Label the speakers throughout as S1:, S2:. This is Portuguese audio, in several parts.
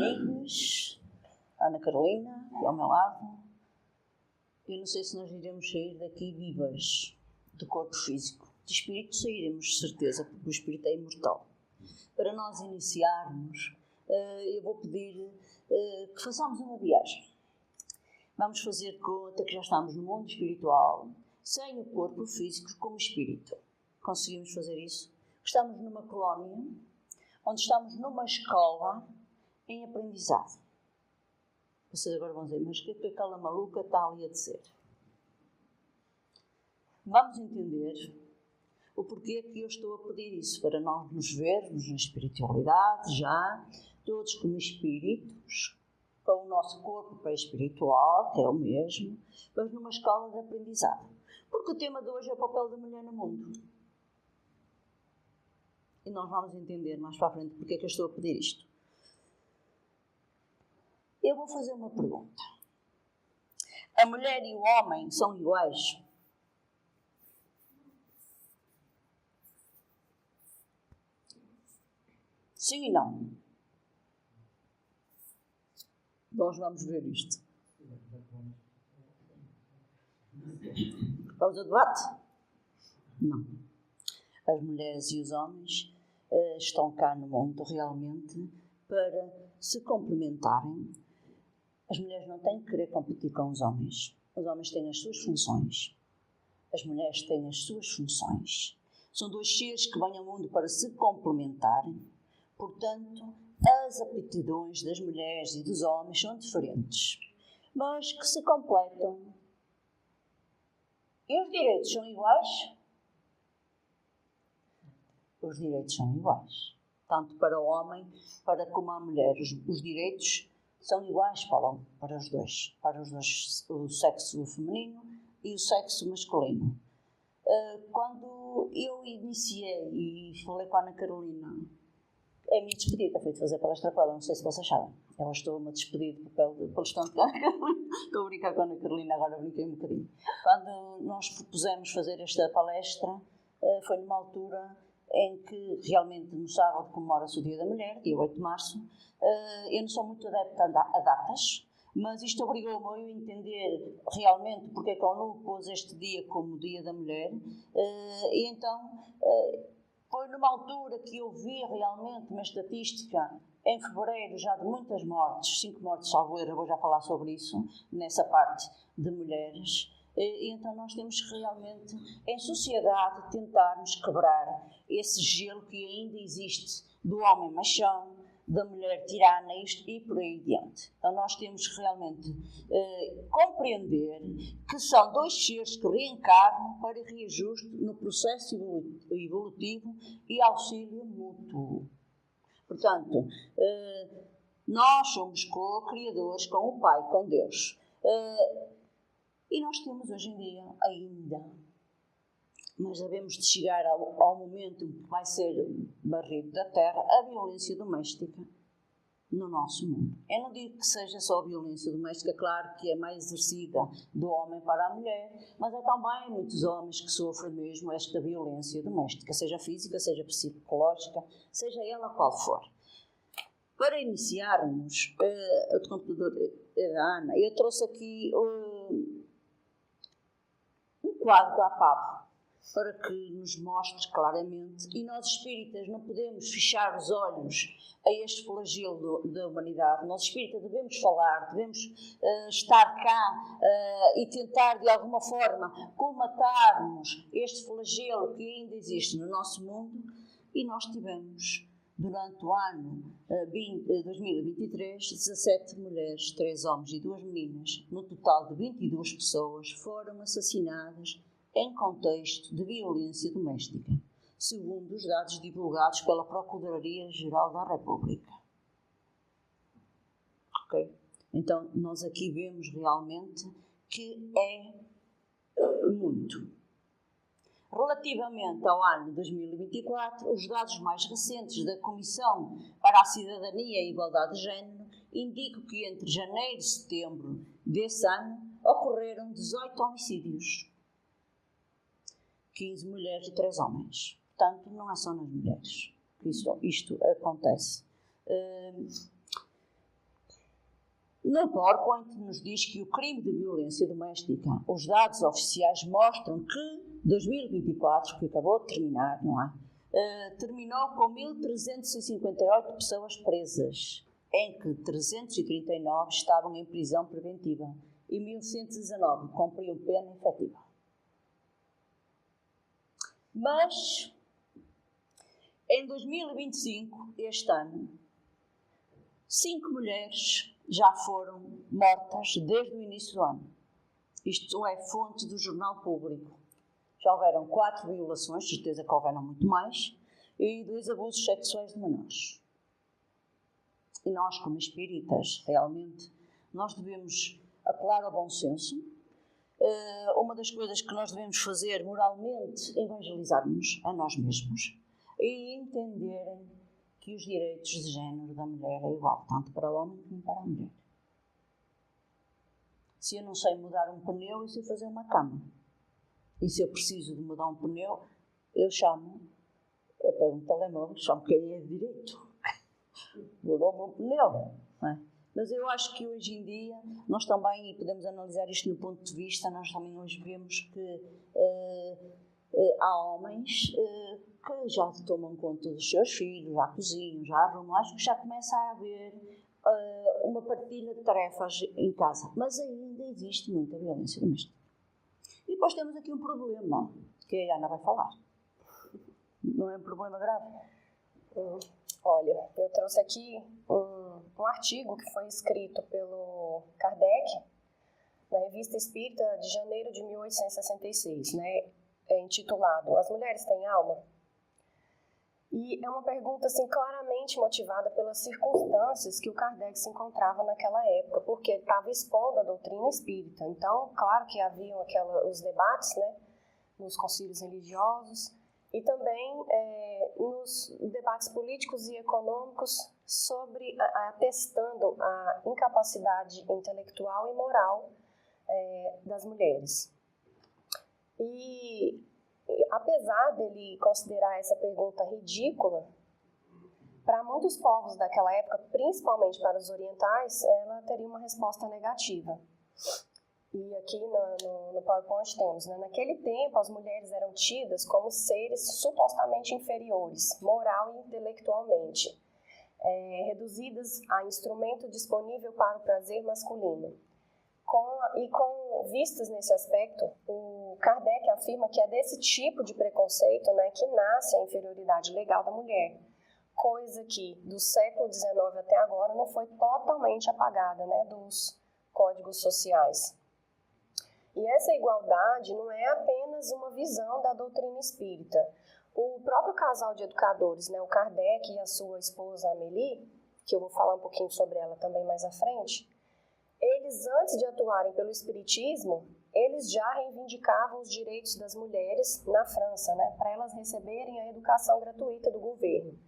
S1: amigas, Ana Carolina, ao meu lado. Eu não sei se nós iremos sair daqui vivas do corpo físico. De espírito sairemos, de certeza, porque o espírito é imortal. Para nós iniciarmos, eu vou pedir que façamos uma viagem. Vamos fazer de conta que já estamos no mundo espiritual, sem o corpo físico como espírito. Conseguimos fazer isso? Estamos numa colónia, onde estamos numa escola em aprendizado. Vocês agora vão dizer, mas o que é que aquela maluca está ali a dizer? Vamos entender o porquê que eu estou a pedir isso, para nós nos vermos na espiritualidade, já, todos como espíritos, com o nosso corpo pré-espiritual, que é o mesmo, mas numa escola de aprendizado. Porque o tema de hoje é o papel da mulher no mundo. E nós vamos entender mais para a frente porque é que eu estou a pedir isto. Eu vou fazer uma pergunta. A mulher e o homem são iguais? Sim e não? Nós vamos ver isto. Vamos ao debate? Não. As mulheres e os homens estão cá no mundo realmente para se complementarem. As mulheres não têm que querer competir com os homens têm as suas funções. As mulheres têm as suas funções. São dois seres que vêm ao mundo para se complementarem. Portanto, as aptidões das mulheres e dos homens são diferentes, mas que se completam. E os direitos são iguais? Os direitos são iguais. Tanto para o homem, como a mulher. Os direitos são iguais para os dois. Para os dois, o sexo feminino e o sexo masculino. Quando eu iniciei e falei com a Ana Carolina, é a minha despedida, foi de fazer palestra com ela, não sei se vocês sabem. Eu estou-me a despedir do papel de palestrante da Ana Carolina. Estou a brincar com a Ana Carolina, agora brinquei um bocadinho. Quando nós propusemos fazer esta palestra, foi numa altura em que realmente no sábado comemora-se o Dia da Mulher, dia 8 de março. Eu não sou muito adepta a datas, mas isto obrigou-me a entender realmente porque é que a ONU pôs este dia como Dia da Mulher. E então foi numa altura que eu vi realmente uma estatística em fevereiro já de muitas mortes, 5 mortes, salvo erro, eu vou já falar sobre isso, nessa parte de mulheres. E então nós temos que realmente, em sociedade, tentarmos quebrar esse gelo que ainda existe do homem machão, da mulher tirana e por aí adiante. Então nós temos que realmente compreender que são dois seres que reencarnam para reajuste no processo evolutivo e auxílio mútuo. Portanto, nós somos co-criadores com o Pai, com Deus. E nós temos hoje em dia ainda, mas devemos de chegar ao momento em que vai ser barrido da terra, a violência doméstica no nosso mundo. Eu não digo que seja só a violência doméstica, claro que é mais exercida do homem para a mulher, mas é também muitos homens que sofrem mesmo esta violência doméstica, seja física, seja psicológica, seja ela qual for. Para iniciarmos, o computador da Ana, eu trouxe aqui um quadro da APAV, para que nos mostre claramente, e nós espíritas não podemos fechar os olhos a este flagelo da humanidade. Nós espíritas devemos falar, devemos estar cá e tentar de alguma forma colmatarmos este flagelo que ainda existe no nosso mundo. E nós tivemos, durante o ano 2023, 17 mulheres, 3 homens e 2 meninas, no total de 22 pessoas, foram assassinadas em contexto de violência doméstica, segundo os dados divulgados pela Procuradoria-Geral da República. Ok? Então, nós aqui vemos realmente que é muito. Relativamente ao ano 2024, os dados mais recentes da Comissão para a Cidadania e Igualdade de Género indicam que entre janeiro e setembro desse ano ocorreram 18 homicídios. 15 mulheres e 3 homens. Portanto, não é só nas mulheres que isto acontece. No PowerPoint nos diz que o crime de violência doméstica, os dados oficiais mostram que 2024, que acabou de terminar, não é? Terminou com 1.358 pessoas presas, em que 339 estavam em prisão preventiva e 1.119 cumpriam pena efetiva. Mas, em 2025, este ano, 5 mulheres já foram mortas desde o início do ano. Isto é fonte do Jornal Público. Já houveram 4 violações, certeza que houveram muito mais, e 2 abusos sexuais de menores. E nós, como espíritas, realmente, nós devemos apelar ao bom senso. Uma das coisas que nós devemos fazer moralmente, evangelizar-nos a nós mesmos e entenderem que os direitos de género da mulher é igual, tanto para o homem como para a mulher. Se eu não sei mudar um pneu, eu sei fazer uma cama. E se eu preciso de mudar um pneu, eu pego um telemóvel, chamo quem é de direito. Mudou-me um pneu. Não é? Mas eu acho que hoje em dia, nós também, e podemos analisar isto no ponto de vista, nós também hoje vemos que há homens que já tomam conta dos seus filhos, já cozinham, já arrumam, acho que já começa a haver uma partilha de tarefas em casa. Mas ainda existe muita violência doméstica. E depois temos aqui um problema, que a Ana vai falar. Não é um problema grave?
S2: Olha, eu trouxe aqui um artigo que foi escrito pelo Kardec, na Revista Espírita de janeiro de 1866, né, intitulado As Mulheres Têm Alma? E é uma pergunta assim, claramente motivada pelas circunstâncias que o Kardec se encontrava naquela época, porque ele estava expondo a doutrina espírita. Então, claro que haviam os debates, né, nos concílios religiosos, e também nos debates políticos e econômicos sobre atestando a incapacidade intelectual e moral das mulheres. E apesar dele considerar essa pergunta ridícula, para muitos povos daquela época, principalmente para os orientais, ela teria uma resposta negativa. E aqui no PowerPoint temos, né? Naquele tempo, as mulheres eram tidas como seres supostamente inferiores, moral e intelectualmente, reduzidas a instrumento disponível para o prazer masculino. Com vistas nesse aspecto, o Kardec afirma que é desse tipo de preconceito, né, que nasce a inferioridade legal da mulher, coisa que do século XIX até agora não foi totalmente apagada, né, dos códigos sociais. E essa igualdade não é apenas uma visão da doutrina espírita. O próprio casal de educadores, né, o Kardec e a sua esposa Amélie, que eu vou falar um pouquinho sobre ela também mais à frente, eles, antes de atuarem pelo espiritismo, eles já reivindicavam os direitos das mulheres na França, né, para elas receberem a educação gratuita do governo.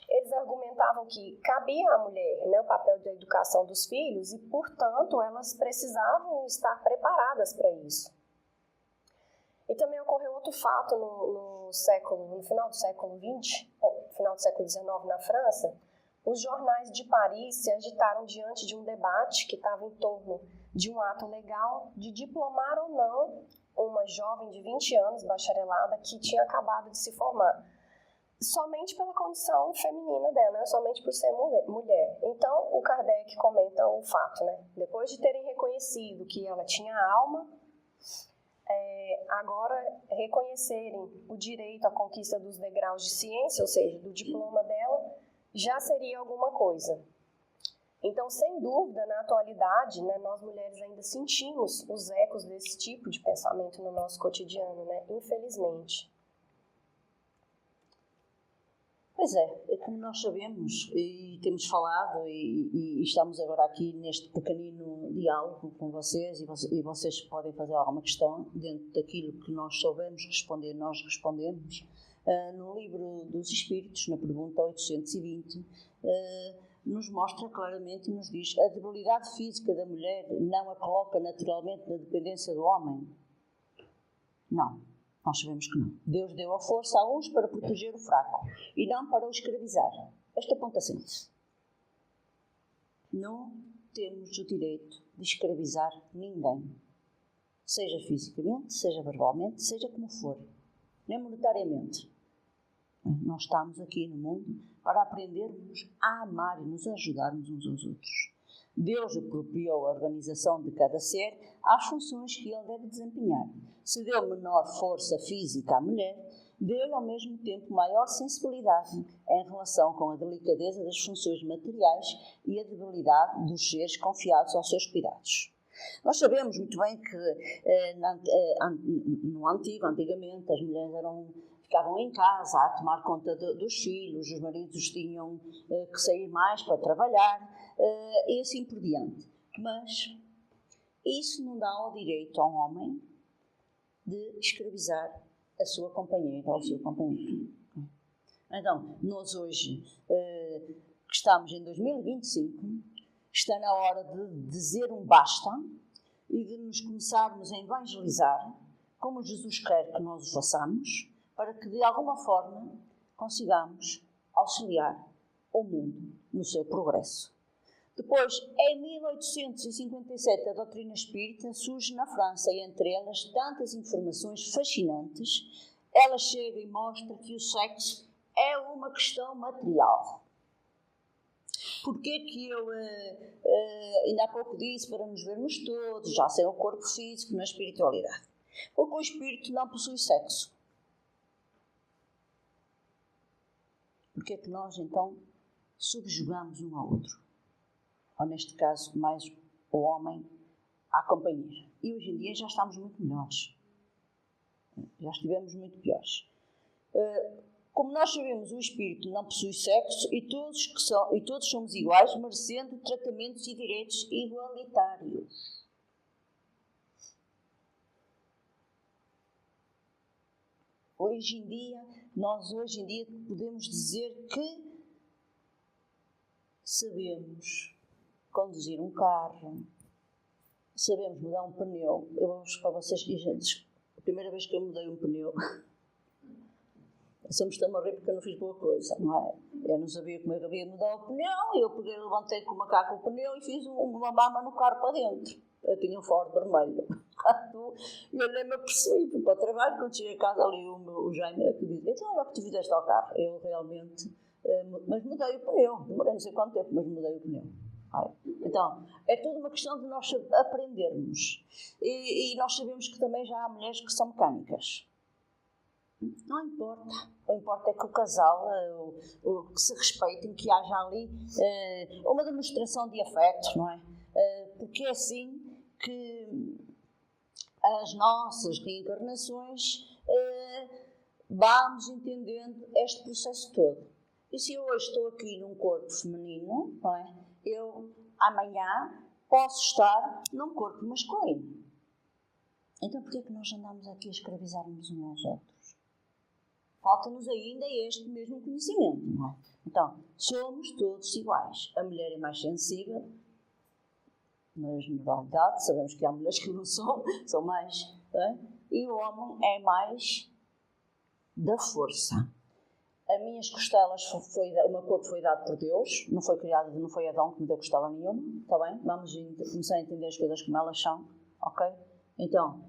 S2: Eles argumentavam que cabia à mulher, né, o papel da educação dos filhos e, portanto, elas precisavam estar preparadas para isso. E também ocorreu outro fato no final do século XX, final do século XIX na França. Os jornais de Paris se agitaram diante de um debate que estava em torno de um ato legal de diplomar ou não uma jovem de 20 anos, bacharelada, que tinha acabado de se formar. Somente pela condição feminina dela, né? Somente por ser mulher. Então, o Kardec comenta o fato, né? Depois de terem reconhecido que ela tinha alma, agora reconhecerem o direito à conquista dos degraus de ciência, ou seja, do diploma dela, já seria alguma coisa. Então, sem dúvida, na atualidade, né, nós mulheres ainda sentimos os ecos desse tipo de pensamento no nosso cotidiano, né? Infelizmente.
S1: Pois é como nós sabemos e temos falado e estamos agora aqui neste pequenino diálogo com vocês e vocês podem fazer alguma questão dentro daquilo que nós soubemos responder, nós respondemos. No livro dos Espíritos, na pergunta 820, nos mostra claramente e nos diz: a debilidade física da mulher não a coloca naturalmente na dependência do homem? Não. Nós sabemos que não. Deus deu a força a uns para proteger o fraco e não para o escravizar. Esta ponta sente-se. No temos o direito de escravizar ninguém. Seja fisicamente, seja verbalmente, seja como for. Nem monetariamente. Nós estamos aqui no mundo para aprendermos a amar e nos ajudarmos uns aos outros. Deus apropriou a organização de cada ser às funções que ele deve desempenhar. Se deu menor força física à mulher, deu-lhe ao mesmo tempo maior sensibilidade em relação com a delicadeza das funções materiais e a debilidade dos seres confiados aos seus cuidados. Nós sabemos muito bem que antigamente, as mulheres ficavam em casa a tomar conta dos filhos, os maridos tinham que sair mais para trabalhar, e assim por diante. Mas isso não dá o direito ao homem de escravizar a sua companheira ou o seu companheiro. Então, nós hoje, que estamos em 2025, está na hora de dizer um basta e de nos começarmos a evangelizar, como Jesus quer que nós o façamos, para que de alguma forma consigamos auxiliar o mundo no seu progresso. Depois, em 1857, a doutrina espírita surge na França e entre elas tantas informações fascinantes. Ela chega e mostra que o sexo é uma questão material. Porquê que eu ainda há pouco disse para nos vermos todos, já sem o corpo físico, na espiritualidade? Porque o espírito não possui sexo. Porquê que nós, então, subjugamos um ao outro? Ou, neste caso, mais o homem à companheira. E hoje em dia já estamos muito melhores. Já estivemos muito piores. Como nós sabemos, o espírito não possui sexo e todos somos iguais, merecendo tratamentos e direitos igualitários. Hoje em dia podemos dizer que sabemos conduzir um carro, sabemos mudar um pneu. Eu vou para vocês dizer, a primeira vez que eu mudei um pneu, somos a morrer porque eu não fiz boa coisa, não é? Eu não sabia como eu havia de mudar o pneu, eu levantei com o macaco o pneu e fiz uma mama no carro para dentro. Eu tinha um Ford vermelho. E eu nem me apercebi, fui para o trabalho, quando cheguei a casa ali o Jaime que disse, então olha o que tu fizeste ao carro. Eu realmente, mas mudei o pneu, demorei não sei quanto tempo, mas mudei o pneu. Então, é tudo uma questão de nós aprendermos. E nós sabemos que também já há mulheres que são mecânicas. Não importa. O que importa é que o casal que se respeitem, que haja ali uma demonstração de afeto, não é? Porque é assim que as nossas reencarnações vamos entendendo este processo todo. E se eu hoje estou aqui num corpo feminino, não é? Eu amanhã posso estar num corpo masculino. Então porquê é que nós andamos aqui a escravizar-nos uns aos outros? Falta-nos ainda este mesmo conhecimento, não é? Então, somos todos iguais. A mulher é mais sensível, na generalidade, sabemos que há mulheres que não são mais, é? E o homem é mais da força. As minhas costelas, o meu corpo foi dado por Deus, não foi Adão que me deu costela nenhuma, está bem? Vamos começar a entender as coisas como elas são, ok? Então,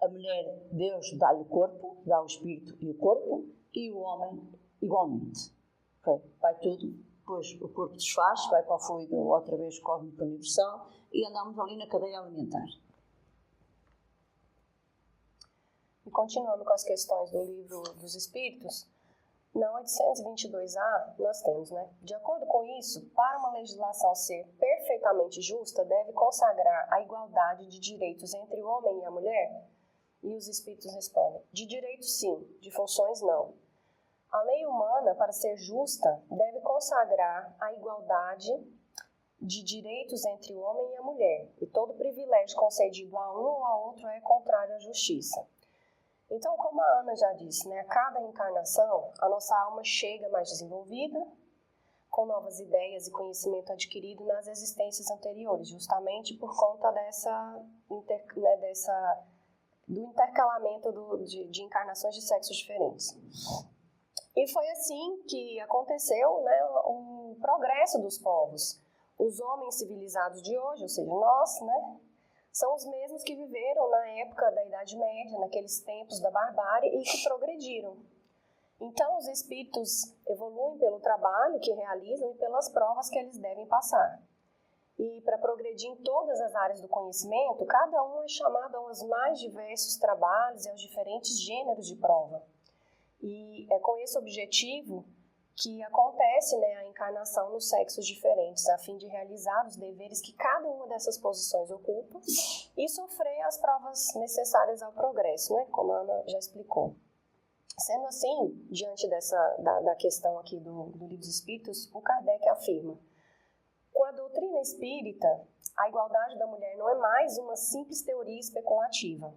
S1: a mulher, Deus dá-lhe o corpo, dá o espírito e o corpo, e o homem igualmente. Okay? Vai tudo, depois o corpo desfaz, vai para o fluido outra vez cósmico universal e andamos ali na cadeia alimentar.
S2: E continuando com as questões do livro dos Espíritos, na 822A nós temos, né? De acordo com isso, para uma legislação ser perfeitamente justa, deve consagrar a igualdade de direitos entre o homem e a mulher? E os Espíritos respondem, de direitos sim, de funções não. A lei humana, para ser justa, deve consagrar a igualdade de direitos entre o homem e a mulher, e todo privilégio concedido a um ou a outro é contrário à justiça. Então, como a Ana já disse, né, a cada encarnação, a nossa alma chega mais desenvolvida, com novas ideias e conhecimento adquirido nas existências anteriores, justamente por conta do intercalamento de encarnações de sexos diferentes. E foi assim que aconteceu, né, o progresso dos povos. Os homens civilizados de hoje, ou seja, nós, né, são os mesmos que viveram na época da Idade Média, naqueles tempos da barbárie e que progrediram. Então, os espíritos evoluem pelo trabalho que realizam e pelas provas que eles devem passar. E para progredir em todas as áreas do conhecimento, cada um é chamado aos mais diversos trabalhos e aos diferentes gêneros de prova. E é com esse objetivo que acontece, né, a encarnação nos sexos diferentes, a fim de realizar os deveres que cada uma dessas posições ocupa e sofrer as provas necessárias ao progresso, né, como a Ana já explicou. Sendo assim, diante da questão aqui do Livro dos Espíritos, o Kardec afirma: com a doutrina espírita, a igualdade da mulher não é mais uma simples teoria especulativa,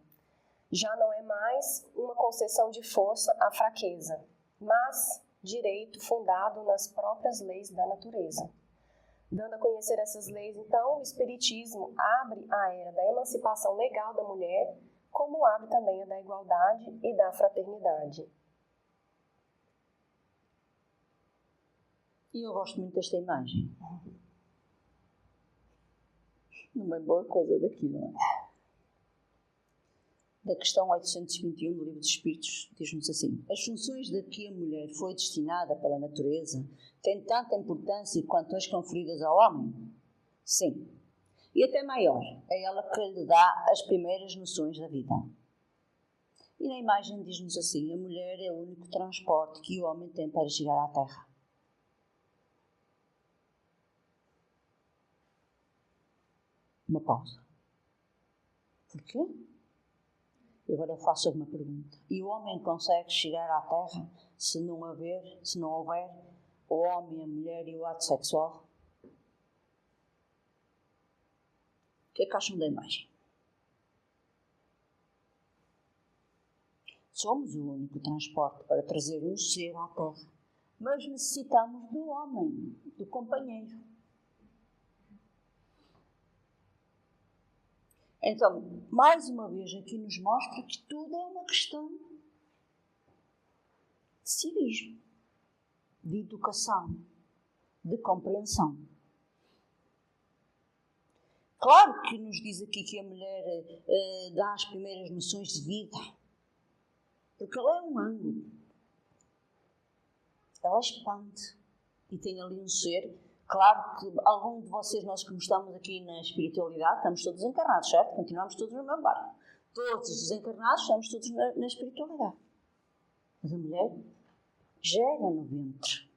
S2: já não é mais uma concessão de força à fraqueza, mas direito fundado nas próprias leis da natureza. Dando a conhecer essas leis, então, o Espiritismo abre a era da emancipação legal da mulher, como abre também a da igualdade e da fraternidade.
S1: E eu gosto muito desta imagem. Não é boa coisa daqui, não é? Da questão 821 do Livro dos Espíritos, diz-nos assim: as funções de que a mulher foi destinada pela natureza têm tanta importância quanto as conferidas ao homem? Sim. E até maior, é ela que lhe dá as primeiras noções da vida. E na imagem diz-nos assim: a mulher é o único transporte que o homem tem para chegar à Terra. Uma pausa. Porquê? E agora eu faço uma pergunta. E o homem consegue chegar à Terra se não houver o homem, a mulher e o ato sexual? O que é que acham da imagem? Somos o único transporte para trazer um ser à Terra, mas necessitamos do homem, do companheiro. Então, mais uma vez aqui nos mostra que tudo é uma questão de civismo, de educação, de compreensão. Claro que nos diz aqui que a mulher dá as primeiras noções de vida, porque ela é um ângulo. Ela expande e tem ali um ser. Claro que algum de vocês, nós que estamos aqui na espiritualidade, estamos todos encarnados, certo? Continuamos todos no mesmo barco. Todos os encarnados estamos todos na espiritualidade. Mas a mulher gera no ventre,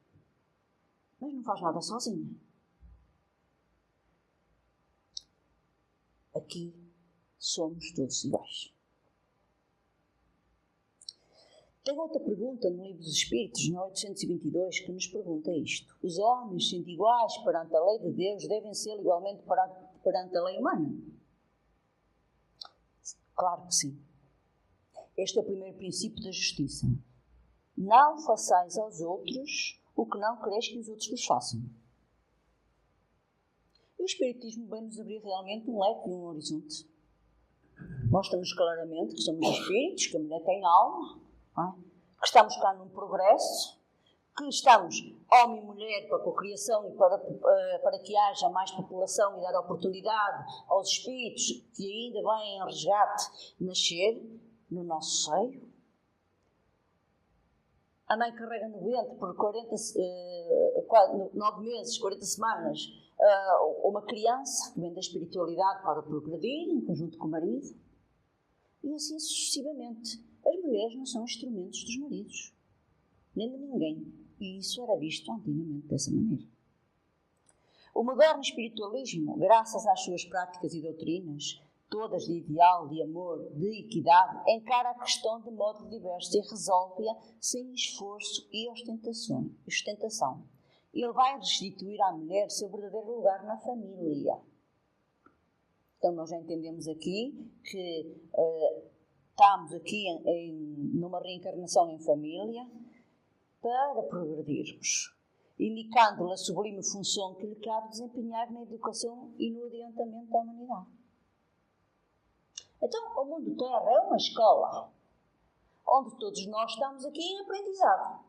S1: mas não faz nada sozinha. Aqui somos todos iguais. Tem outra pergunta no Livro dos Espíritos, no 822, que nos pergunta isto: os homens, sendo iguais perante a lei de Deus, devem ser igualmente perante a lei humana? Claro que sim. Este é o primeiro princípio da justiça. Não façais aos outros o que não quereis que os outros vos façam. E o Espiritismo vem nos abrir realmente um leque e um horizonte. Mostra-nos claramente que somos espíritos, que a mulher tem alma, que estamos cá num progresso, que estamos homem e mulher para a cocriação e para que haja mais população e dar oportunidade aos espíritos que ainda vêm em resgate nascer no nosso seio. A mãe carrega no ventre por 9 meses, 40 semanas, uma criança que vem da espiritualidade para progredir em conjunto com o marido, e assim sucessivamente. As mulheres não são instrumentos dos maridos, nem de ninguém, e isso era visto antigamente dessa maneira. O moderno espiritualismo, graças às suas práticas e doutrinas, todas de ideal, de amor, de equidade, encara a questão de modo diverso e resolve-a sem esforço e ostentação. Ele vai restituir à mulher seu verdadeiro lugar na família. Então nós já entendemos aqui que estamos aqui numa reencarnação em família para progredirmos, indicando-lhe a sublime função que lhe cabe desempenhar na educação e no adiantamento da humanidade. Então, o mundo Terra é uma escola onde todos nós estamos aqui em aprendizado.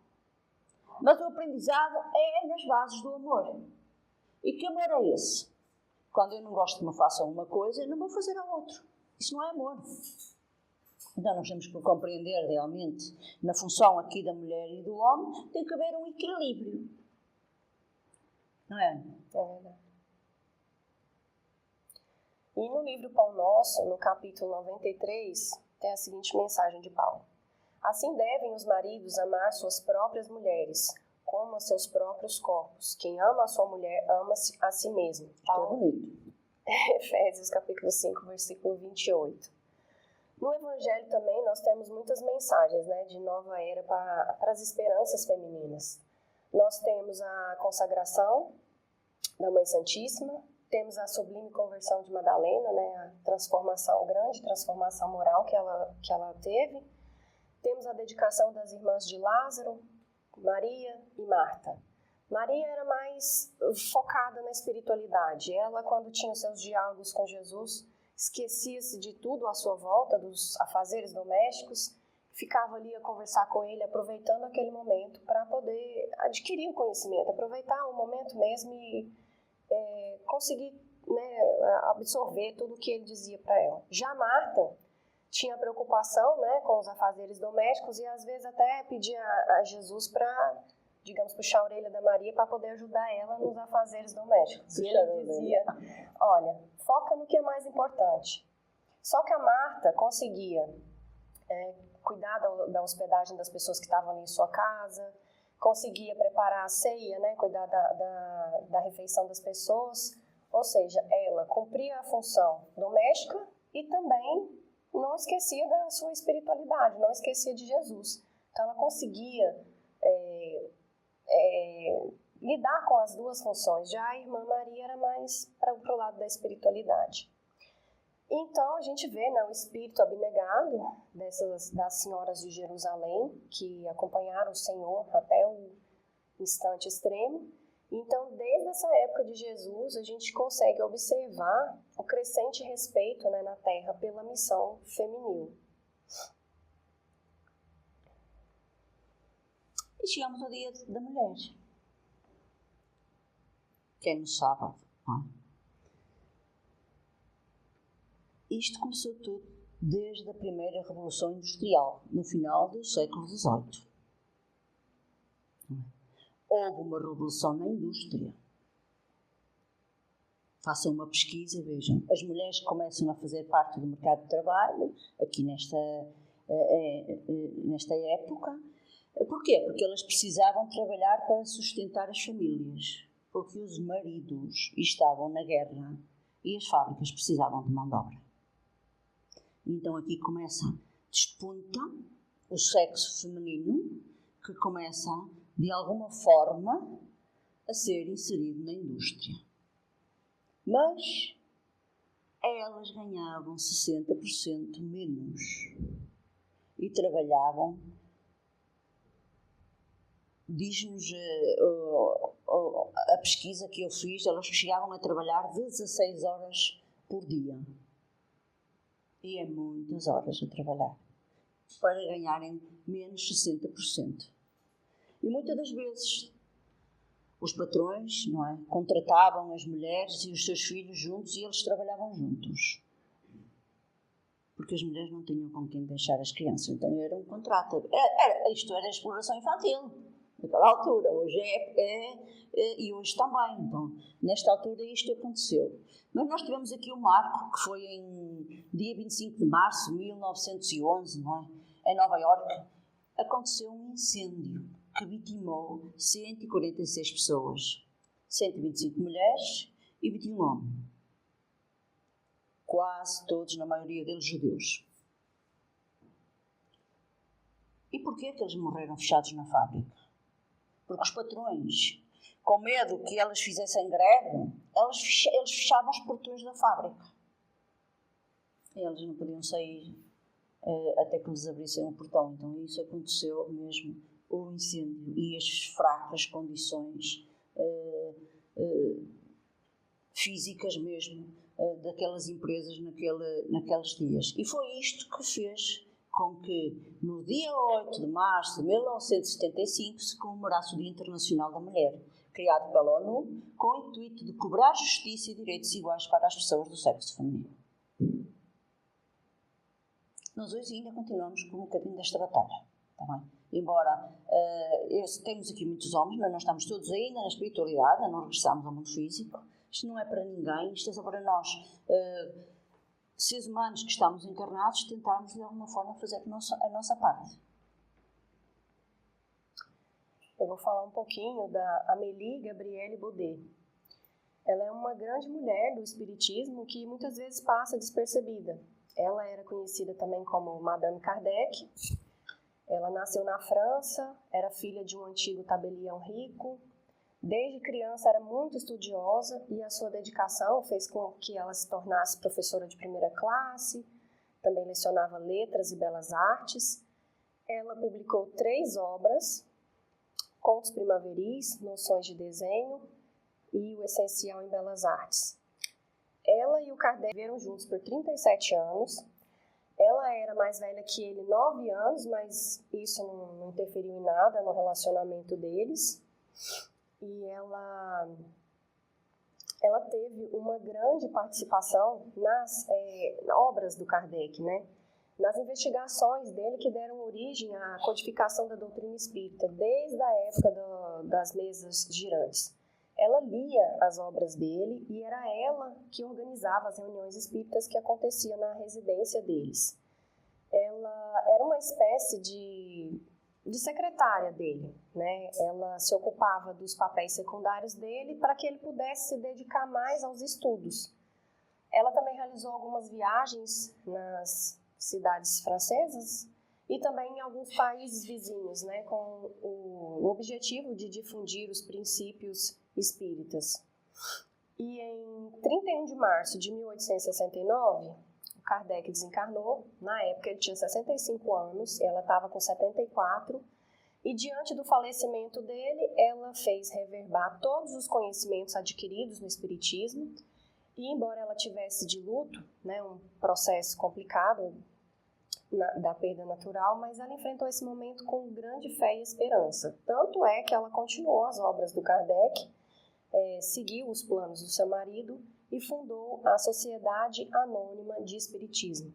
S1: Mas o aprendizado é nas bases do amor. E que amor é esse? Quando eu não gosto que me façam uma coisa, eu não vou fazer a outra. Isso não é amor. Então nós temos que compreender realmente, na função aqui da mulher e do homem, tem que haver um equilíbrio. Não é?
S2: É verdade. E no livro Pão Nosso, no capítulo 93, tem a seguinte mensagem de Paulo. Assim devem os maridos amar suas próprias mulheres, como a seus próprios corpos. Quem ama a sua mulher, ama-se a si mesmo.
S1: Paulo. É bonito.
S2: Efésios capítulo 5, versículo 28. No Evangelho também nós temos muitas mensagens, né, de nova era para as esperanças femininas. Nós temos a consagração da Mãe Santíssima, temos a sublime conversão de Madalena, né, a transformação, grande transformação moral que ela teve. Temos a dedicação das irmãs de Lázaro, Maria e Marta. Maria era mais focada na espiritualidade. Ela, quando tinha os seus diálogos com Jesus, esquecia-se de tudo à sua volta, dos afazeres domésticos, ficava ali a conversar com ele, aproveitando aquele momento para poder adquirir o conhecimento, aproveitar o momento mesmo e conseguir, né, absorver tudo o que ele dizia para ela. Já Marta tinha preocupação, né, com os afazeres domésticos e às vezes até pedia a Jesus para, digamos, puxar a orelha da Maria para poder ajudar ela nos afazeres domésticos. E ele dizia, olha, foca no que é mais importante. Só que a Marta conseguia cuidar da hospedagem das pessoas que estavam ali em sua casa, conseguia preparar a ceia, né, cuidar da refeição das pessoas, ou seja, ela cumpria a função doméstica e também não esquecia da sua espiritualidade, não esquecia de Jesus. Então ela conseguia lidar com as duas funções. Já a irmã Maria era mais para o lado da espiritualidade. Então a gente vê, né, o espírito abnegado das senhoras de Jerusalém, que acompanharam o Senhor até o instante extremo. Então, desde essa época de Jesus, a gente consegue observar o crescente respeito, né, na Terra pela missão feminil.
S1: E chegamos ao Dia da Mulher, que é no sábado, não é? Isto começou tudo desde a primeira Revolução Industrial, no final do século XVIII. Houve uma revolução na indústria. Façam uma pesquisa e vejam. As mulheres começam a fazer parte do mercado de trabalho, aqui nesta época. Porquê? Porque elas precisavam trabalhar para sustentar as famílias. Porque os maridos estavam na guerra e as fábricas precisavam de mão de obra. Então aqui despunta o sexo feminino, que começa, de alguma forma, a ser inserido na indústria. Mas elas ganhavam 60% menos e trabalhavam, diz-nos a pesquisa que eu fiz, elas chegavam a trabalhar 16 horas por dia. E é muitas horas a trabalhar, para ganharem menos 60%. E muitas das vezes os patrões, não é, contratavam as mulheres e os seus filhos juntos e eles trabalhavam juntos. Porque as mulheres não tinham com quem deixar as crianças, então era um contrato. Isto era exploração infantil, naquela altura. Hoje e hoje também. Então, nesta altura isto aconteceu. Mas nós tivemos aqui um marco, que foi em dia 25 de março de 1911, não é? Em Nova Iorque, aconteceu um incêndio que vitimou 146 pessoas, 125 mulheres e 21 homens. Quase todos, na maioria deles, judeus. E porquê que eles morreram fechados na fábrica? Porque os patrões, com medo que elas fizessem greve, eles fechavam os portões da fábrica. E eles não podiam sair até que lhes abrissem o portão. Então isso aconteceu mesmo, o incêndio e as fracas condições físicas mesmo daquelas empresas naqueles dias. E foi isto que fez com que no dia 8 de março de 1975 se comemorasse o Dia Internacional da Mulher, criado pela ONU, com o intuito de cobrar justiça e direitos iguais para as pessoas do sexo feminino. Nós hoje ainda continuamos com um bocadinho desta batalha, está bem? Embora temos aqui muitos homens, mas nós estamos todos ainda na espiritualidade, não regressamos ao mundo físico. Isto não é para ninguém, isto é só para nós, seres humanos que estamos encarnados, tentarmos de alguma forma fazer a nossa parte.
S2: Eu vou falar um pouquinho da Amélie Gabrielle Baudet. Ela é uma grande mulher do espiritismo que muitas vezes passa despercebida. Ela era conhecida também como Madame Kardec. Ela nasceu na França, era filha de um antigo tabelião rico. Desde criança era muito estudiosa e a sua dedicação fez com que ela se tornasse professora de primeira classe, também lecionava letras e belas artes. Ela publicou 3 obras, Contos Primaveris, Noções de Desenho e O Essencial em Belas Artes. Ela e o Kardec viveram juntos por 37 anos. Ela era mais velha que ele 9 anos, mas isso não interferiu em nada no relacionamento deles. E ela teve uma grande participação nas obras do Kardec, né? Nas investigações dele que deram origem à codificação da doutrina espírita, desde a época das mesas girantes. Ela lia as obras dele e era ela que organizava as reuniões espíritas que aconteciam na residência deles. Ela era uma espécie de secretária dele, né? Ela se ocupava dos papéis secundários dele para que ele pudesse se dedicar mais aos estudos. Ela também realizou algumas viagens nas cidades francesas e também em alguns países vizinhos, né? Com o objetivo de difundir os princípios espíritas. E em 31 de março de 1869, o Kardec desencarnou. Na época ele tinha 65 anos, ela estava com 74, e diante do falecimento dele, ela fez reverbar todos os conhecimentos adquiridos no espiritismo, e embora ela tivesse de luto, né, um processo complicado da perda natural, mas ela enfrentou esse momento com grande fé e esperança. Tanto é que ela continuou as obras do Kardec, seguiu os planos do seu marido e fundou a Sociedade Anônima de Espiritismo,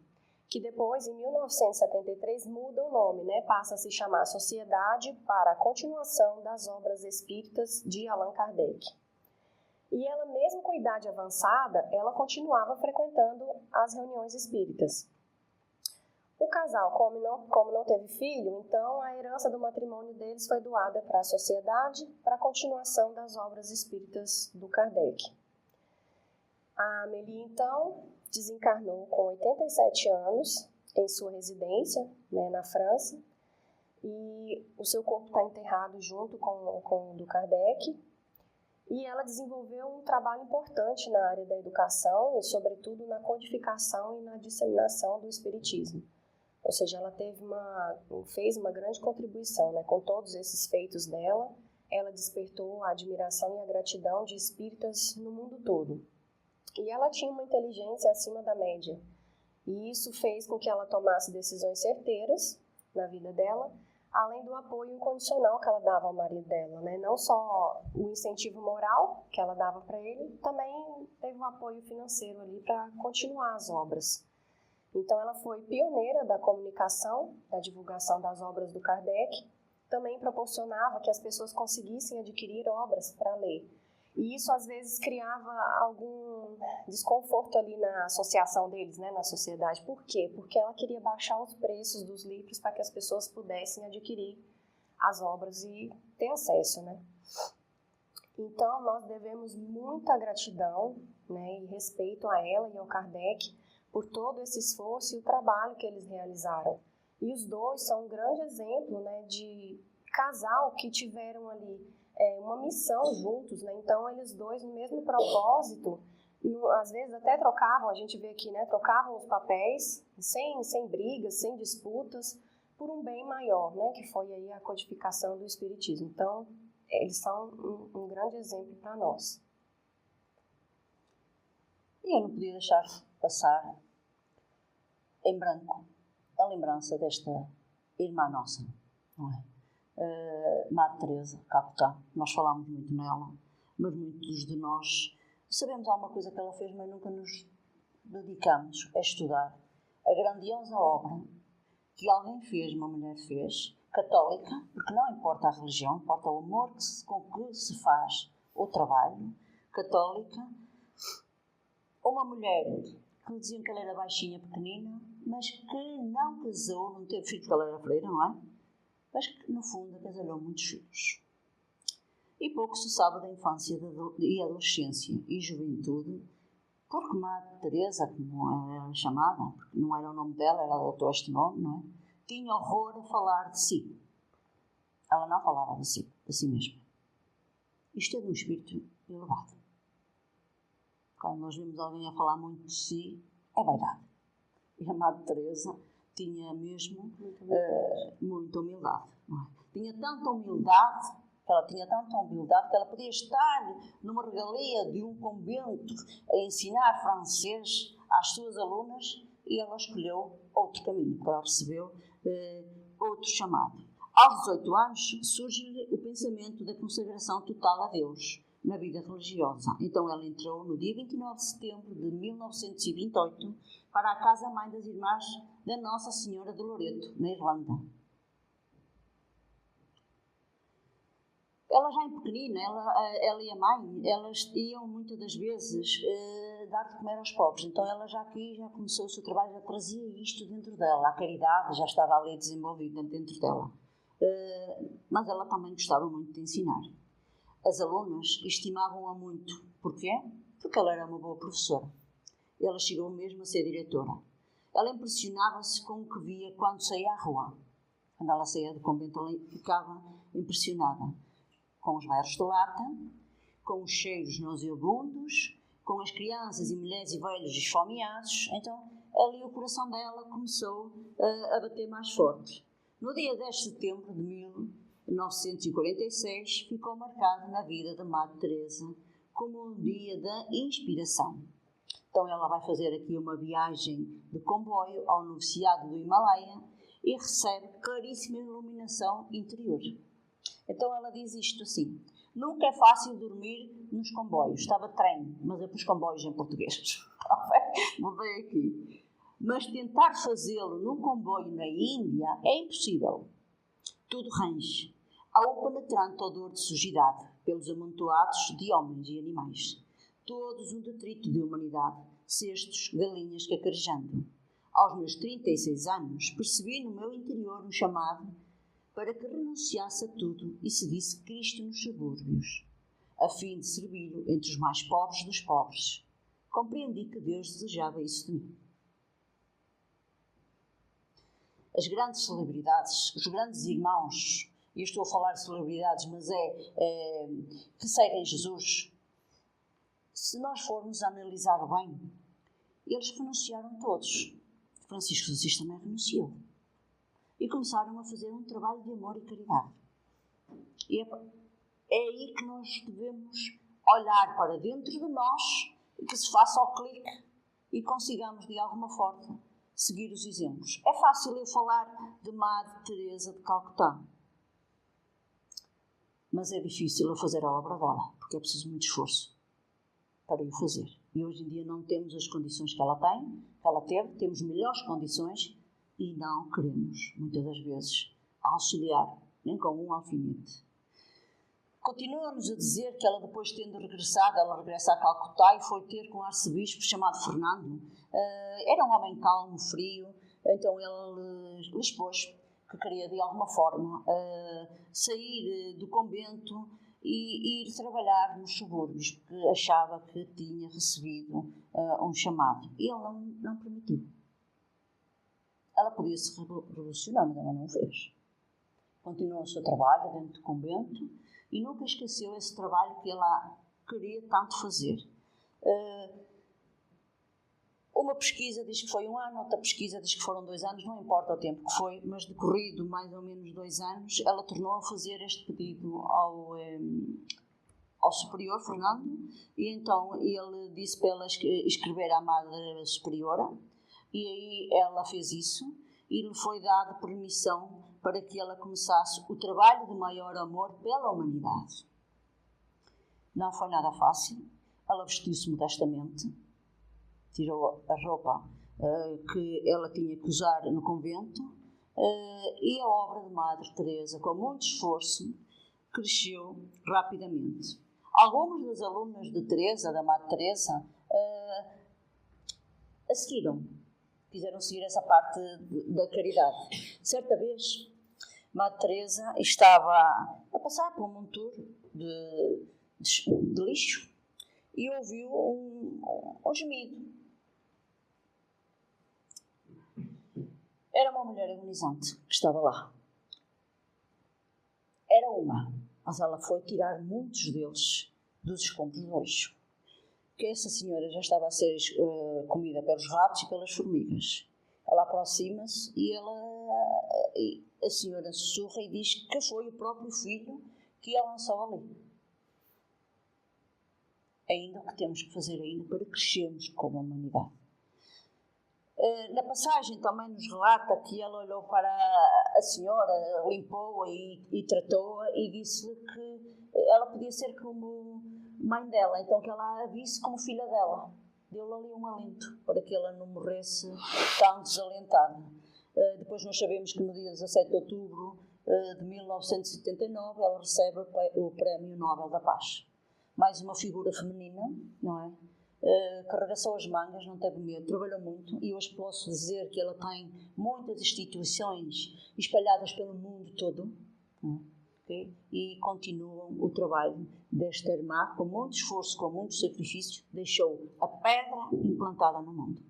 S2: que depois, em 1973, muda o nome, né? Passa a se chamar Sociedade para a Continuação das Obras Espíritas de Allan Kardec. E ela, mesmo com idade avançada, ela continuava frequentando as reuniões espíritas. O casal, como não teve filho, então a herança do matrimônio deles foi doada para a sociedade para a continuação das obras espíritas do Kardec. A Amélie, então, desencarnou com 87 anos em sua residência, né, na França, e o seu corpo está enterrado junto com o do Kardec. E ela desenvolveu um trabalho importante na área da educação e, sobretudo, na codificação e na disseminação do espiritismo. Ou seja, ela fez uma grande contribuição, né? Com todos esses feitos dela, ela despertou a admiração e a gratidão de espíritas no mundo todo. E ela tinha uma inteligência acima da média. E isso fez com que ela tomasse decisões certeiras na vida dela, além do apoio incondicional que ela dava ao marido dela, né? Não só o incentivo moral que ela dava para ele, também teve um apoio financeiro ali para continuar as obras. Então, ela foi pioneira da comunicação, da divulgação das obras do Kardec, também proporcionava que as pessoas conseguissem adquirir obras para ler. E isso, às vezes, criava algum desconforto ali na associação deles, né, na sociedade. Por quê? Porque ela queria baixar os preços dos livros para que as pessoas pudessem adquirir as obras e ter acesso, né? Então, nós devemos muita gratidão, né, e respeito a ela e ao Kardec, por todo esse esforço e o trabalho que eles realizaram. E os dois são um grande exemplo, né, de casal que tiveram ali uma missão juntos, né? Então, eles dois, no mesmo propósito, às vezes até trocavam, a gente vê aqui, né, trocavam os papéis, sem brigas, sem disputas, por um bem maior, né, que foi aí a codificação do Espiritismo. Então, eles são um grande exemplo para nós.
S1: E eu não podia deixar passar em branco a lembrança desta irmã nossa, não é? Madre Teresa, Calcutá. Nós falámos muito nela, mas muitos de nós sabemos alguma coisa que ela fez, mas nunca nos dedicamos a estudar a grandiosa obra que alguém fez, uma mulher fez, católica, porque não importa a religião, importa o amor com que se faz o trabalho, católica, uma mulher que me diziam que ela era baixinha, pequenina, mas que não casou, não teve filhos, porque ela era freira, não é? Mas que, no fundo, acasalhou muitos filhos. E pouco se sabe da infância e adolescência e juventude, porque Madre Teresa, como era chamada, porque não era o nome dela, ela adotou este nome, não é? Tinha horror a falar de si. Ela não falava de si mesma. Isto é de um espírito elevado. Quando nós vemos alguém a falar muito de si, é vaidade. E a Madre Teresa tinha mesmo muita humildade. Não é? Tinha tanta humildade que ela podia estar numa regalia de um convento a ensinar francês às suas alunas e ela escolheu outro caminho, porque ela recebeu outro chamado. Aos 18 anos surge-lhe o pensamento da consagração total a Deus na vida religiosa. Então ela entrou no dia 29 de setembro de 1928 para a casa-mãe das Irmãs da Nossa Senhora de Loreto, na Irlanda. Ela já em pequenina, ela e a mãe, elas iam muitas das vezes dar de comer aos pobres. Então ela já começou o seu trabalho, já trazia isto dentro dela. A caridade já estava ali desenvolvida dentro dela. Mas ela também gostava muito de ensinar. As alunas estimavam-a muito. Porquê? Porque ela era uma boa professora. Ela chegou mesmo a ser diretora. Ela impressionava-se com o que via quando saía à rua. Quando ela saía do convento, ela ficava impressionada com os bairros de lata, com os cheiros nauseabundos, com as crianças e mulheres e velhos esfomeados. Então, ali o coração dela começou a bater mais forte. No dia 10 de setembro de 1946, ficou marcado na vida de Madre Teresa como um dia da inspiração. Então, ela vai fazer aqui uma viagem de comboio ao noviciado do Himalaia e recebe claríssima iluminação interior. Então ela diz isto assim: nunca é fácil dormir nos comboios. Estava trem, mas é para os comboios em português. Mudei aqui. Mas tentar fazê-lo num comboio na Índia é impossível. Tudo range. Há um penetrante odor de sujidade pelos amontoados de homens e animais. Todos um detrito de humanidade, cestos, galinhas cacarejando. Aos meus 36 anos, percebi no meu interior um chamado para que renunciasse a tudo e seguisse Cristo nos subúrbios, a fim de servi-lo entre os mais pobres dos pobres. Compreendi que Deus desejava isso de mim. As grandes celebridades, os grandes irmãos, e eu estou a falar de celebridades, mas que seguem Jesus, se nós formos analisar bem, eles renunciaram todos. Francisco de Assis também renunciou. E começaram a fazer um trabalho de amor e caridade. E é aí que nós devemos olhar para dentro de nós e que se faça o clique e consigamos, de alguma forma, seguir os exemplos. É fácil eu falar de Madre Teresa de Calcutá, mas é difícil eu fazer a obra dela, porque é preciso muito esforço para o fazer. E hoje em dia não temos as condições que ela tem, que ela teve, temos melhores condições, e não queremos, muitas das vezes, auxiliar, nem com um alfinete. Continua-nos a dizer que ela, depois tendo regressado, ela regressa a Calcutá e foi ter com um arcebispo chamado Fernando. Era um homem calmo, frio, então ele lhe expôs que queria, de alguma forma, sair do convento e ir trabalhar nos subúrbios, porque achava que tinha recebido um chamado. E ele não permitiu. Ela podia se revolucionar, mas ela não o fez. Continuou o seu trabalho dentro do convento e nunca esqueceu esse trabalho que ela queria tanto fazer. Uma pesquisa diz que foi 1 ano, outra pesquisa diz que foram 2 anos, não importa o tempo que foi, mas decorrido mais ou menos 2 anos, ela tornou a fazer este pedido ao superior, Fernando, e então ele disse para ela escrever à Madre Superiora. E aí ela fez isso e lhe foi dada permissão para que ela começasse o trabalho de maior amor pela humanidade. Não foi nada fácil. Ela vestiu-se modestamente, tirou a roupa que ela tinha que usar no convento, e a obra de Madre Teresa, com muito esforço, cresceu rapidamente. Algumas das alunas de Teresa, da Madre Teresa, a seguiram, quiseram seguir essa parte da caridade. Certa vez, Madre Teresa estava a passar por um monturo de lixo e ouviu um gemido. Era uma mulher agonizante que estava lá. Era uma, mas ela foi tirar muitos deles dos escombros do lixo. Que essa senhora já estava a ser comida pelos ratos e pelas formigas. Ela aproxima-se e a senhora sussurra e diz que foi o próprio filho que a lançou ali. Ainda o que temos que fazer ainda para crescermos como humanidade. Na passagem também nos relata que ela olhou para a senhora, limpou-a e tratou-a e disse-lhe que ela podia ser como mãe dela, então que ela a visse como filha dela. Deu-lhe ali um alento para que ela não morresse tão desalentada. Depois nós sabemos que no dia 17 de outubro de 1979 ela recebe o Prémio Nobel da Paz. Mais uma figura feminina, não é? Que arregaçou as mangas, não teve medo, trabalhou muito e hoje posso dizer que ela tem muitas instituições espalhadas pelo mundo todo, okay? E continuam o trabalho desta irmã com muito esforço, com muito sacrifício, deixou a pedra implantada no mundo.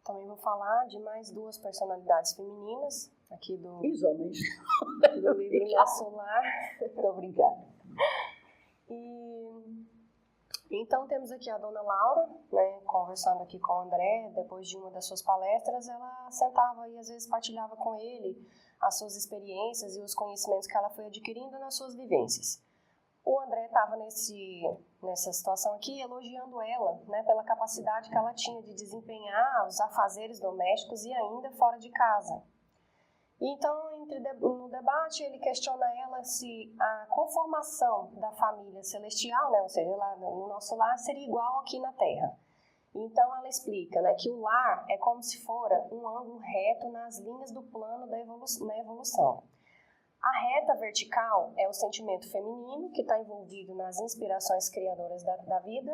S2: Também vou falar de mais duas personalidades femininas aqui do...
S1: E os homens?
S2: Do livro Nosso Lar.
S1: Estou a brincar.
S2: Então temos aqui a dona Laura, né, conversando aqui com o André, depois de uma das suas palestras, ela sentava e às vezes partilhava com ele as suas experiências e os conhecimentos que ela foi adquirindo nas suas vivências. O André estava nessa situação aqui elogiando ela, né, pela capacidade que ela tinha de desempenhar os afazeres domésticos e ainda fora de casa. Então, no debate, ele questiona ela se a conformação da família celestial, né, ou seja, lá no nosso lar, seria igual aqui na Terra. Então, ela explica, né, que o lar é como se fora um ângulo reto nas linhas do plano da evolução. A reta vertical é o sentimento feminino, que está envolvido nas inspirações criadoras da vida,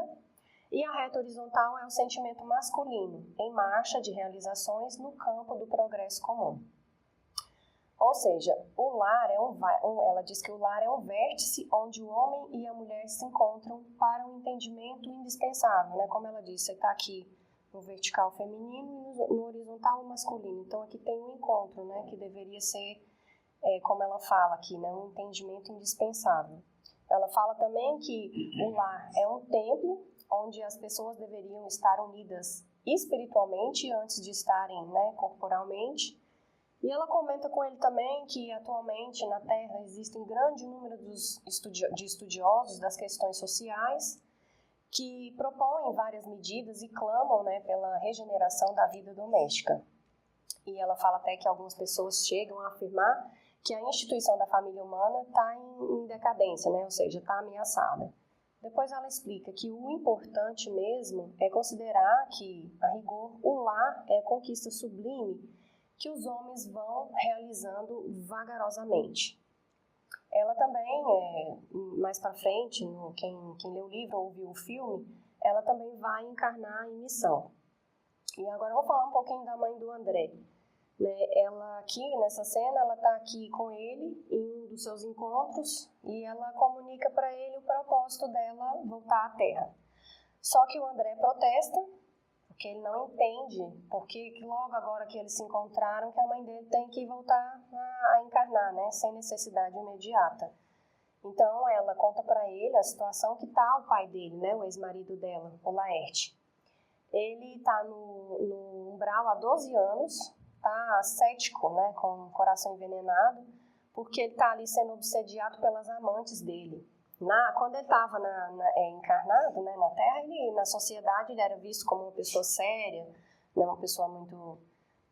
S2: e a reta horizontal é o sentimento masculino, em marcha de realizações no campo do progresso comum. Ou seja, o lar ela diz que o lar é um vértice onde o homem e a mulher se encontram para um entendimento indispensável, né? Como ela disse, você está aqui no vertical feminino e no horizontal masculino. Então aqui tem um encontro, né? Que deveria ser, como ela fala aqui, né? Um entendimento indispensável. Ela fala também que o lar é um templo onde as pessoas deveriam estar unidas espiritualmente antes de estarem, né, corporalmente. E ela comenta com ele também que atualmente na Terra existe um grande número de estudiosos das questões sociais que propõem várias medidas e clamam, né, pela regeneração da vida doméstica. E ela fala até que algumas pessoas chegam a afirmar que a instituição da família humana está em decadência, né, ou seja, está ameaçada. Depois ela explica que o importante mesmo é considerar que, a rigor, o lar é a conquista sublime que os homens vão realizando vagarosamente. Ela também, mais para frente, quem lê o livro ou viu o filme, ela também vai encarnar em missão. E agora eu vou falar um pouquinho da mãe do André. Né? Ela aqui, nessa cena, ela está aqui com ele em um dos seus encontros e ela comunica para ele o propósito dela voltar à Terra. Só que o André protesta, porque ele não entende, porque logo agora que eles se encontraram, que a mãe dele tem que voltar a encarnar, né, sem necessidade imediata. Então ela conta para ele a situação que está o pai dele, né, o ex-marido dela, o Laerte. Ele está no umbral há 12 anos, está cético, né, com o coração envenenado, porque ele está ali sendo obsediado pelas amantes dele. Quando ele estava encarnado, né, na Terra, na sociedade ele era visto como uma pessoa séria, né, uma pessoa muito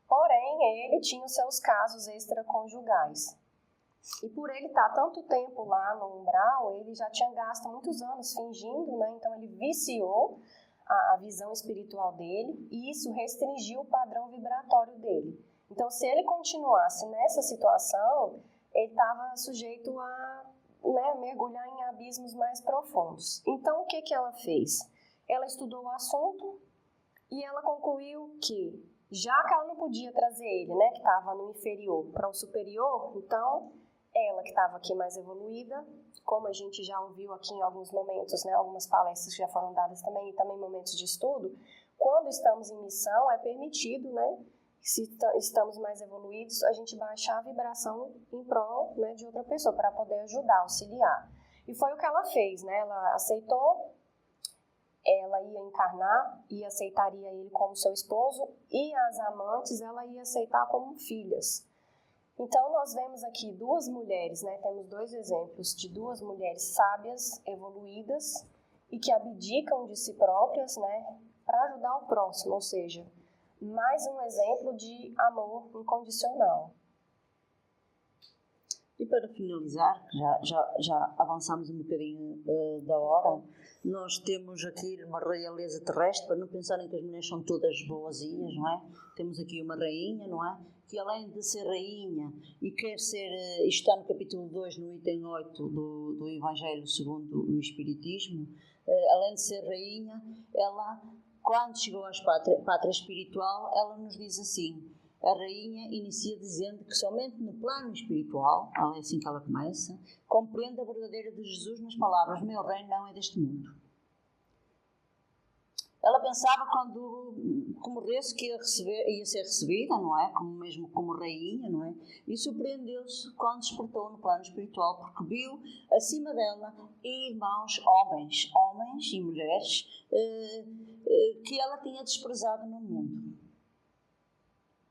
S2: Porém, ele tinha os seus casos extraconjugais. E por ele estar tanto tempo lá no umbral, ele já tinha gasto muitos anos fingindo, né? Então ele viciou a visão espiritual dele e isso restringiu o padrão vibratório dele. Então, se ele continuasse nessa situação, ele estava sujeito a, né, mergulhar em abismos mais profundos. Então, o que ela fez? Ela estudou o assunto e ela concluiu que, já que ela não podia trazer ele, né, que estava no inferior, para o superior, então ela que estava aqui mais evoluída, como a gente já ouviu aqui em alguns momentos, né, algumas palestras que já foram dadas também, e também momentos de estudo, quando estamos em missão é permitido, né, se estamos mais evoluídos, a gente baixar a vibração em prol, né, de outra pessoa, para poder ajudar, auxiliar. E foi o que ela fez, né, ela aceitou, ela ia encarnar e aceitaria ele como seu esposo, e as amantes ela ia aceitar como filhas. Então, nós vemos aqui duas mulheres, né? Temos dois exemplos de duas mulheres sábias, evoluídas e que abdicam de si próprias, né? Para ajudar o próximo, ou seja, mais um exemplo de amor incondicional.
S1: E para finalizar, já avançamos um bocadinho da hora, nós temos aqui uma realeza terrestre, para não pensarem que as mulheres são todas boazinhas, não é? Temos aqui uma rainha, não é? Que além de ser rainha e quer ser, isto está no capítulo 2, no item 8 do Evangelho segundo o Espiritismo, além de ser rainha, ela, quando chegou à pátria espiritual, ela nos diz assim, a rainha inicia dizendo que somente no plano espiritual, é assim que ela começa, compreende a verdadeira de Jesus nas palavras, meu reino não é deste mundo. Ela pensava quando morresse que ia ser recebida, não é? Mesmo como rainha, não é? E surpreendeu-se quando despertou no plano espiritual, porque viu acima dela irmãos, homens e mulheres que ela tinha desprezado no mundo.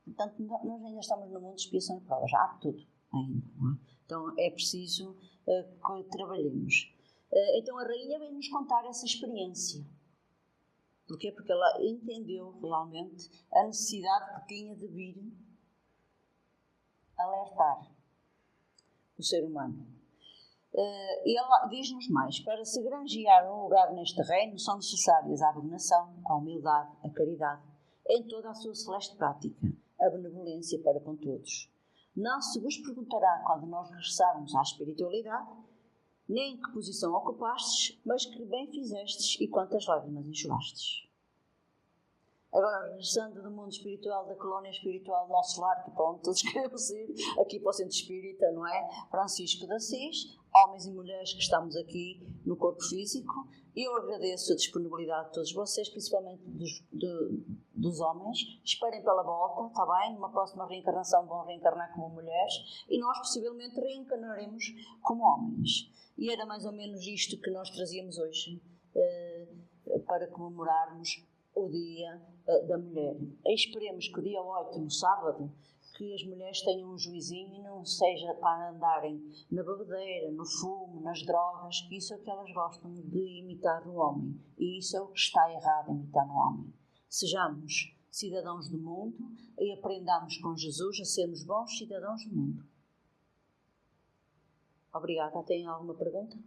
S1: Portanto, nós ainda estamos no mundo de expiação e provas, há tudo ainda, não é? Então é preciso que trabalhemos. Então a rainha vem-nos contar essa experiência. Porquê? Porque ela entendeu realmente a necessidade que tinha de vir alertar o ser humano. E ela diz-nos mais, para se granjear um lugar neste reino são necessárias a abnegação, a humildade, a caridade, em toda a sua celeste prática, a benevolência para com todos. Não se vos perguntará quando nós regressarmos à espiritualidade, nem em que posição ocupastes, mas que bem fizestes e quantas lágrimas enxugastes. Agora, regressando do mundo espiritual, da colónia espiritual do nosso lar, que pronto, todos queremos ir aqui para o centro espírita, não é? Francisco de Assis, homens e mulheres que estamos aqui no corpo físico, e eu agradeço a disponibilidade de todos vocês, principalmente dos homens. Esperem pela volta, está bem? Numa próxima reencarnação vão reencarnar como mulheres e nós possivelmente reencarnaremos como homens. E era mais ou menos isto que nós trazíamos hoje para comemorarmos o Dia da Mulher. E esperemos que o dia 8, no sábado, que as mulheres tenham um juizinho e não seja para andarem na bebedeira, no fumo, nas drogas, que isso é o que elas gostam de imitar no homem. E isso é o que está errado imitar no homem. Sejamos cidadãos do mundo e aprendamos com Jesus a sermos bons cidadãos do mundo. Obrigada. Tem alguma pergunta?